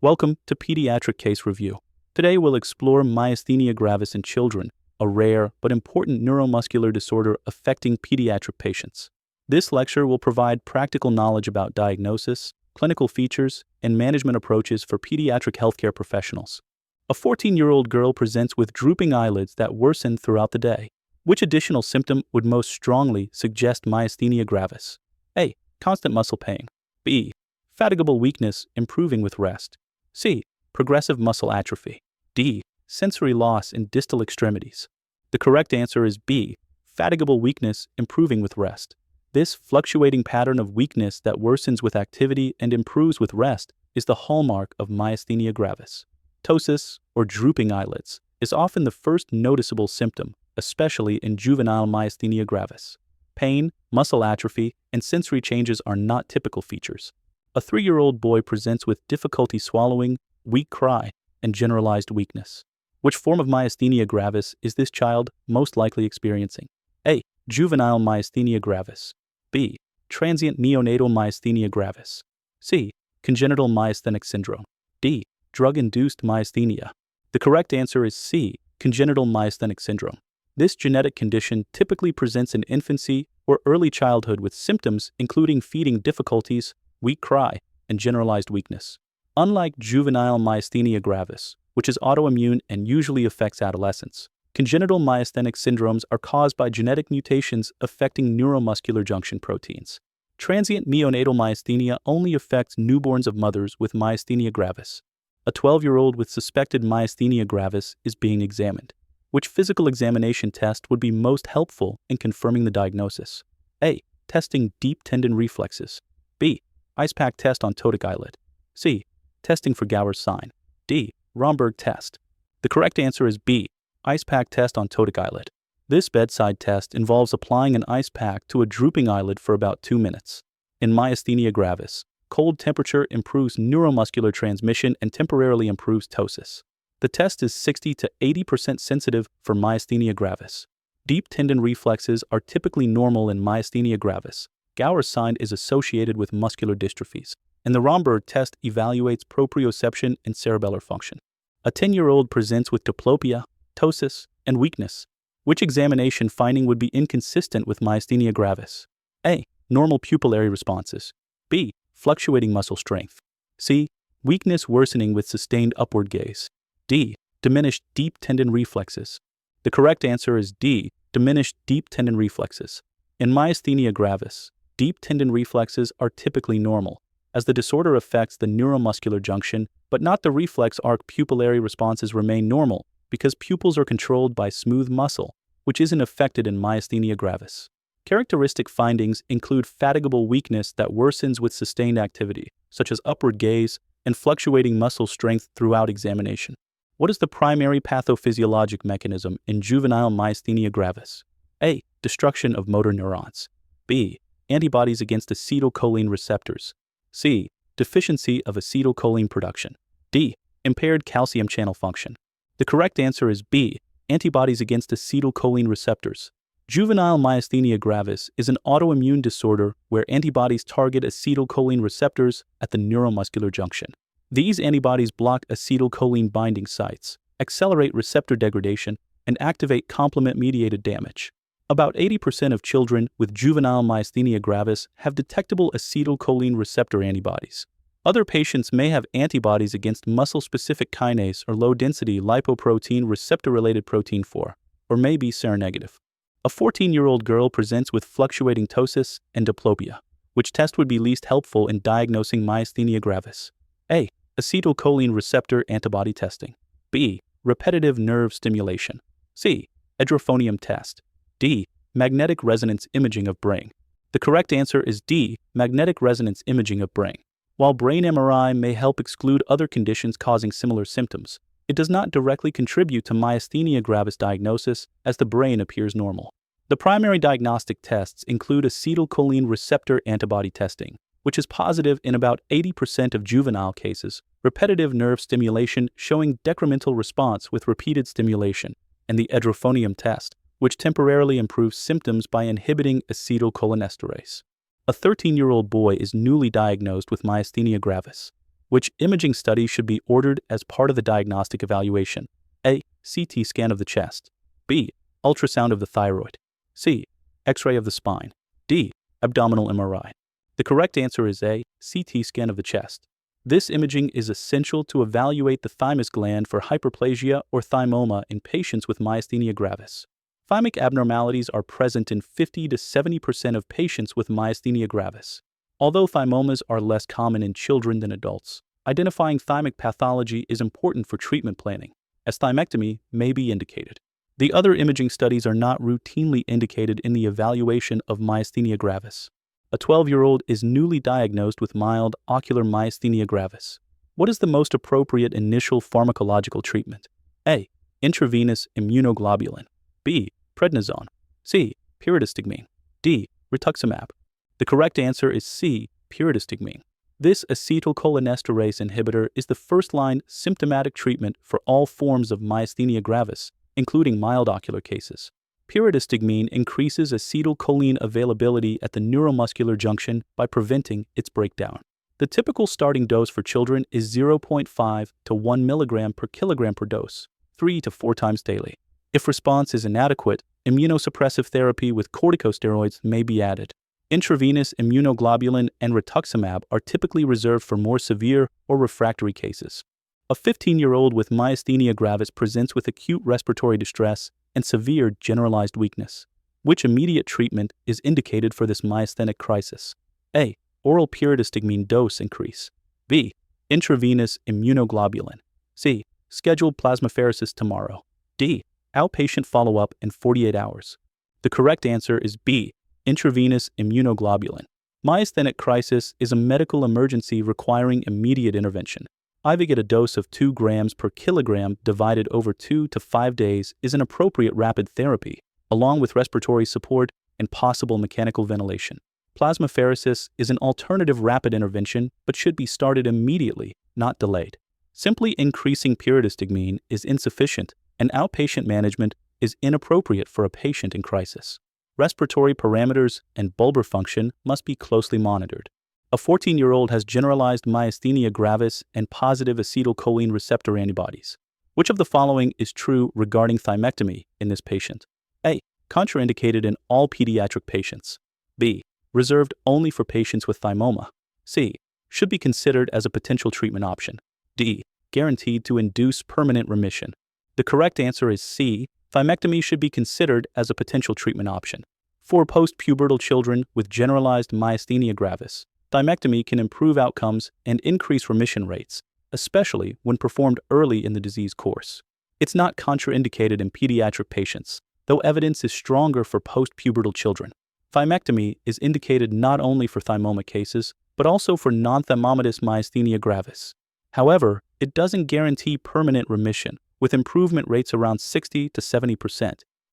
Welcome to Pediatric Case Review. Today we'll explore myasthenia gravis in children, a rare but important neuromuscular disorder affecting pediatric patients. This lecture will provide practical knowledge about diagnosis, clinical features, and management approaches for pediatric healthcare professionals. A 14-year-old girl presents with drooping eyelids that worsen throughout the day. Which additional symptom would most strongly suggest myasthenia gravis? A. Constant muscle pain. B. Fatigable weakness improving with rest. C. Progressive muscle atrophy. D. Sensory loss in distal extremities. The correct answer is B. Fatigable weakness improving with rest. This fluctuating pattern of weakness that worsens with activity and improves with rest is the hallmark of myasthenia gravis. Ptosis, or drooping eyelids, is often the first noticeable symptom, especially in juvenile myasthenia gravis. Pain, muscle atrophy, and sensory changes are not typical features. A 3-year-old boy presents with difficulty swallowing, weak cry, and generalized weakness. Which form of myasthenia gravis is this child most likely experiencing? A. Juvenile myasthenia gravis. B. Transient neonatal myasthenia gravis. C. Congenital myasthenic syndrome. D. Drug-induced myasthenia. The correct answer is C. Congenital myasthenic syndrome. This genetic condition typically presents in infancy or early childhood with symptoms including feeding difficulties, weak cry, and generalized weakness. Unlike juvenile myasthenia gravis, which is autoimmune and usually affects adolescents, congenital myasthenic syndromes are caused by genetic mutations affecting neuromuscular junction proteins. Transient neonatal myasthenia only affects newborns of mothers with myasthenia gravis. A 12-year-old with suspected myasthenia gravis is being examined. Which physical examination test would be most helpful in confirming the diagnosis? A. Testing deep tendon reflexes. B. Ice pack test on ptotic eyelid. C. Testing for Gowers' sign. D. Romberg test. The correct answer is B. Ice pack test on ptotic eyelid. This bedside test involves applying an ice pack to a drooping eyelid for about 2 minutes. In myasthenia gravis, cold temperature improves neuromuscular transmission and temporarily improves ptosis. The test is 60 to 80% sensitive for myasthenia gravis. Deep tendon reflexes are typically normal in myasthenia gravis. Gowers' sign is associated with muscular dystrophies, and the Romberg test evaluates proprioception and cerebellar function. A 10-year-old presents with diplopia, ptosis, and weakness. Which examination finding would be inconsistent with myasthenia gravis? A. Normal pupillary responses. B. Fluctuating muscle strength. C. Weakness worsening with sustained upward gaze. D. Diminished deep tendon reflexes. The correct answer is D. Diminished deep tendon reflexes. In myasthenia gravis, deep tendon reflexes are typically normal, as the disorder affects the neuromuscular junction, but not the reflex arc. Pupillary responses remain normal because pupils are controlled by smooth muscle, which isn't affected in myasthenia gravis. Characteristic findings include fatigable weakness that worsens with sustained activity, such as upward gaze, and fluctuating muscle strength throughout examination. What is the primary pathophysiologic mechanism in juvenile myasthenia gravis? A. Destruction of motor neurons. B. Antibodies against acetylcholine receptors. C. Deficiency of acetylcholine production. D. Impaired calcium channel function. The correct answer is B. Antibodies against acetylcholine receptors. Juvenile myasthenia gravis is an autoimmune disorder where antibodies target acetylcholine receptors at the neuromuscular junction. These antibodies block acetylcholine binding sites, accelerate receptor degradation, and activate complement-mediated damage. About 80% of children with juvenile myasthenia gravis have detectable acetylcholine receptor antibodies. Other patients may have antibodies against muscle-specific kinase or low-density lipoprotein receptor-related protein 4, or may be seronegative. A 14-year-old girl presents with fluctuating ptosis and diplopia. Which test would be least helpful in diagnosing myasthenia gravis? A. Acetylcholine receptor antibody testing. B. Repetitive nerve stimulation. C. Edrophonium test. D. Magnetic resonance imaging of brain. The correct answer is D. Magnetic resonance imaging of brain. While brain MRI may help exclude other conditions causing similar symptoms, it does not directly contribute to myasthenia gravis diagnosis as the brain appears normal. The primary diagnostic tests include acetylcholine receptor antibody testing, which is positive in about 80% of juvenile cases, repetitive nerve stimulation showing decremental response with repeated stimulation, and the edrophonium test, which temporarily improves symptoms by inhibiting acetylcholinesterase. A 13-year-old boy is newly diagnosed with myasthenia gravis. Which imaging study should be ordered as part of the diagnostic evaluation? A. CT scan of the chest. B. Ultrasound of the thyroid. C. X-ray of the spine. D. Abdominal MRI. The correct answer is A. CT scan of the chest. This imaging is essential to evaluate the thymus gland for hyperplasia or thymoma in patients with myasthenia gravis. Thymic abnormalities are present in 50 to 70% of patients with myasthenia gravis. Although thymomas are less common in children than adults, identifying thymic pathology is important for treatment planning, as thymectomy may be indicated. The other imaging studies are not routinely indicated in the evaluation of myasthenia gravis. A 12-year-old is newly diagnosed with mild ocular myasthenia gravis. What is the most appropriate initial pharmacological treatment? A. Intravenous immunoglobulin. B. Prednisone. C. Pyridostigmine. D. Rituximab. The correct answer is C. Pyridostigmine. This acetylcholinesterase inhibitor is the first-line symptomatic treatment for all forms of myasthenia gravis, including mild ocular cases. Pyridostigmine increases acetylcholine availability at the neuromuscular junction by preventing its breakdown. The typical starting dose for children is 0.5 to 1 mg per kilogram per dose, 3 to 4 times daily. If response is inadequate, immunosuppressive therapy with corticosteroids may be added. Intravenous immunoglobulin and rituximab are typically reserved for more severe or refractory cases. A 15-year-old with myasthenia gravis presents with acute respiratory distress and severe generalized weakness. Which immediate treatment is indicated for this myasthenic crisis? A. Oral pyridostigmine dose increase. B. Intravenous immunoglobulin. C. Scheduled plasmapheresis tomorrow. D. Outpatient follow-up in 48 hours. The correct answer is B. Intravenous immunoglobulin. Myasthenic crisis is a medical emergency requiring immediate intervention. IV at a dose of 2 grams per kilogram divided over 2 to 5 days is an appropriate rapid therapy, along with respiratory support and possible mechanical ventilation. Plasmapheresis is an alternative rapid intervention but should be started immediately, not delayed. Simply increasing pyridostigmine is insufficient, and outpatient management is inappropriate for a patient in crisis. Respiratory parameters and bulbar function must be closely monitored. A 14-year-old has generalized myasthenia gravis and positive acetylcholine receptor antibodies. Which of the following is true regarding thymectomy in this patient? A. Contraindicated in all pediatric patients. B. Reserved only for patients with thymoma. C. Should be considered as a potential treatment option. D. Guaranteed to induce permanent remission. The correct answer is C. Thymectomy should be considered as a potential treatment option. For post-pubertal children with generalized myasthenia gravis, thymectomy can improve outcomes and increase remission rates, especially when performed early in the disease course. It's not contraindicated in pediatric patients, though evidence is stronger for post-pubertal children. Thymectomy is indicated not only for thymoma cases, but also for non-thymomatous myasthenia gravis. However, it doesn't guarantee permanent remission, with improvement rates around 60 to 70%.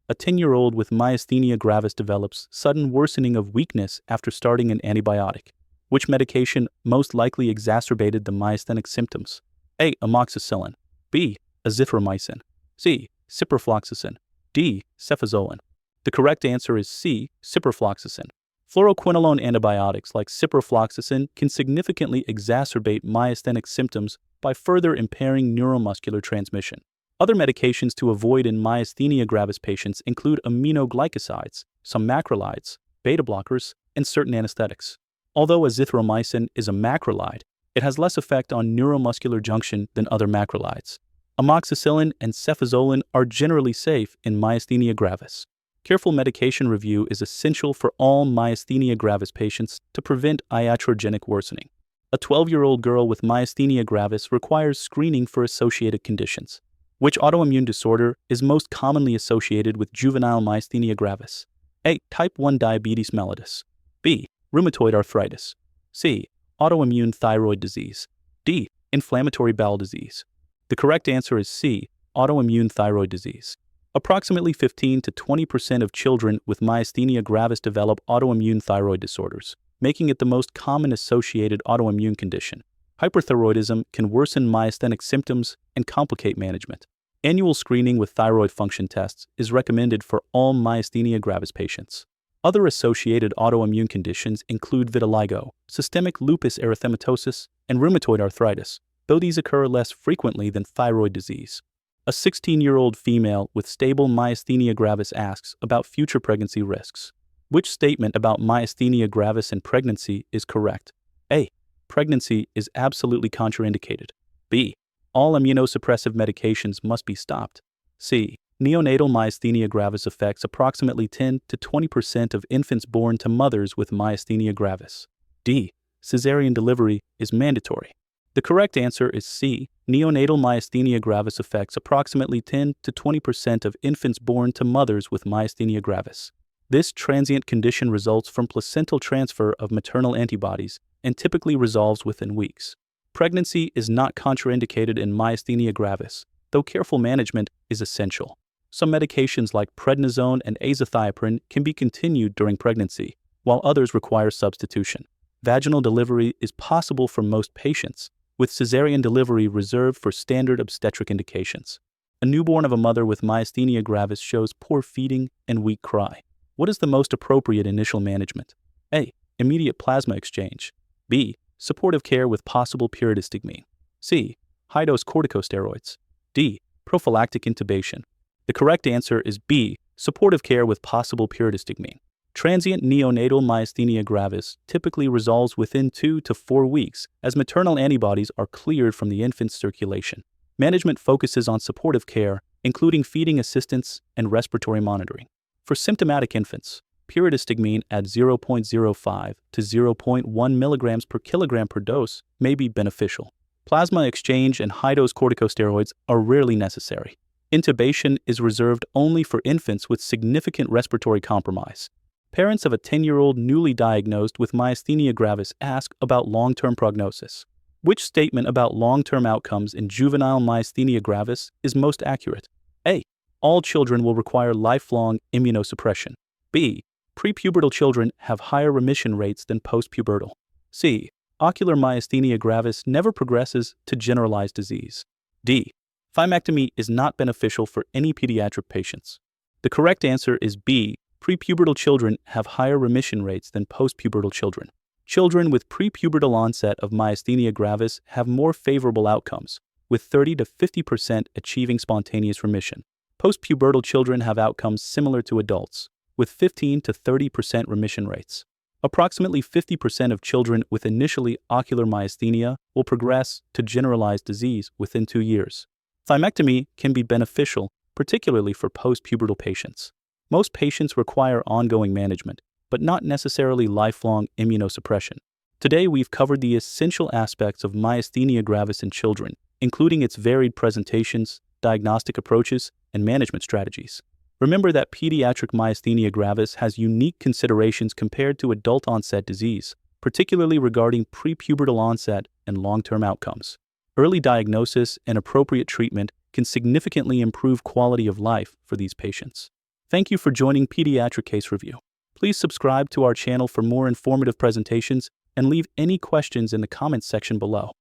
A 10-year-old with myasthenia gravis develops sudden worsening of weakness after starting an antibiotic. Which medication most likely exacerbated the myasthenic symptoms? A. Amoxicillin. B. Azithromycin. C. Ciprofloxacin. D. Cefazolin. The correct answer is C. Ciprofloxacin. Fluoroquinolone antibiotics like ciprofloxacin can significantly exacerbate myasthenic symptoms by further impairing neuromuscular transmission. Other medications to avoid in myasthenia gravis patients include aminoglycosides, some macrolides, beta blockers, and certain anesthetics. Although azithromycin is a macrolide, it has less effect on neuromuscular junction than other macrolides. Amoxicillin and cefazolin are generally safe in myasthenia gravis. Careful medication review is essential for all myasthenia gravis patients to prevent iatrogenic worsening. A 12-year-old girl with myasthenia gravis requires screening for associated conditions. Which autoimmune disorder is most commonly associated with juvenile myasthenia gravis? A. Type 1 diabetes mellitus. B. Rheumatoid arthritis. C. Autoimmune thyroid disease. D. Inflammatory bowel disease. The correct answer is C. Autoimmune thyroid disease. Approximately 15 to 20% of children with myasthenia gravis develop autoimmune thyroid disorders, making it the most common associated autoimmune condition. Hyperthyroidism can worsen myasthenic symptoms and complicate management. Annual screening with thyroid function tests is recommended for all myasthenia gravis patients. Other associated autoimmune conditions include vitiligo, systemic lupus erythematosus, and rheumatoid arthritis, though these occur less frequently than thyroid disease. A 16-year-old female with stable myasthenia gravis asks about future pregnancy risks. Which statement about myasthenia gravis and pregnancy is correct? A. Pregnancy is absolutely contraindicated. B. All immunosuppressive medications must be stopped. C. Neonatal myasthenia gravis affects approximately 10 to 20% of infants born to mothers with myasthenia gravis. D. Cesarean delivery is mandatory. The correct answer is C. Neonatal myasthenia gravis affects approximately 10 to 20% of infants born to mothers with myasthenia gravis. This transient condition results from placental transfer of maternal antibodies and typically resolves within weeks. Pregnancy is not contraindicated in myasthenia gravis, though careful management is essential. Some medications like prednisone and azathioprine can be continued during pregnancy, while others require substitution. Vaginal delivery is possible for most patients, with cesarean delivery reserved for standard obstetric indications. A newborn of a mother with myasthenia gravis shows poor feeding and weak cry. What is the most appropriate initial management? A. Immediate plasma exchange. B. Supportive care with possible pyridostigmine. C. High-dose corticosteroids. D. Prophylactic intubation. The correct answer is B. Supportive care with possible pyridostigmine. Transient neonatal myasthenia gravis typically resolves within 2 to 4 weeks as maternal antibodies are cleared from the infant's circulation. Management focuses on supportive care, including feeding assistance and respiratory monitoring. For symptomatic infants, pyridostigmine at 0.05 to 0.1 milligrams per kilogram per dose may be beneficial. Plasma exchange and high-dose corticosteroids are rarely necessary. Intubation is reserved only for infants with significant respiratory compromise. Parents of a 10-year-old newly diagnosed with myasthenia gravis ask about long-term prognosis. Which statement about long-term outcomes in juvenile myasthenia gravis is most accurate? A. All children will require lifelong immunosuppression. B. Prepubertal children have higher remission rates than postpubertal. C. Ocular myasthenia gravis never progresses to generalized disease. D. Thymectomy is not beneficial for any pediatric patients. The correct answer is B. Prepubertal children have higher remission rates than postpubertal children. Children with prepubertal onset of myasthenia gravis have more favorable outcomes, with 30 to 50% achieving spontaneous remission. Postpubertal children have outcomes similar to adults, with 15 to 30% remission rates. Approximately 50% of children with initially ocular myasthenia will progress to generalized disease within 2 years. Thymectomy can be beneficial, particularly for postpubertal patients. Most patients require ongoing management, but not necessarily lifelong immunosuppression. Today we've covered the essential aspects of myasthenia gravis in children, including its varied presentations, diagnostic approaches, and management strategies. Remember that pediatric myasthenia gravis has unique considerations compared to adult-onset disease, particularly regarding prepubertal onset and long-term outcomes. Early diagnosis and appropriate treatment can significantly improve quality of life for these patients. Thank you for joining Pediatric Case Review. Please subscribe to our channel for more informative presentations and leave any questions in the comments section below.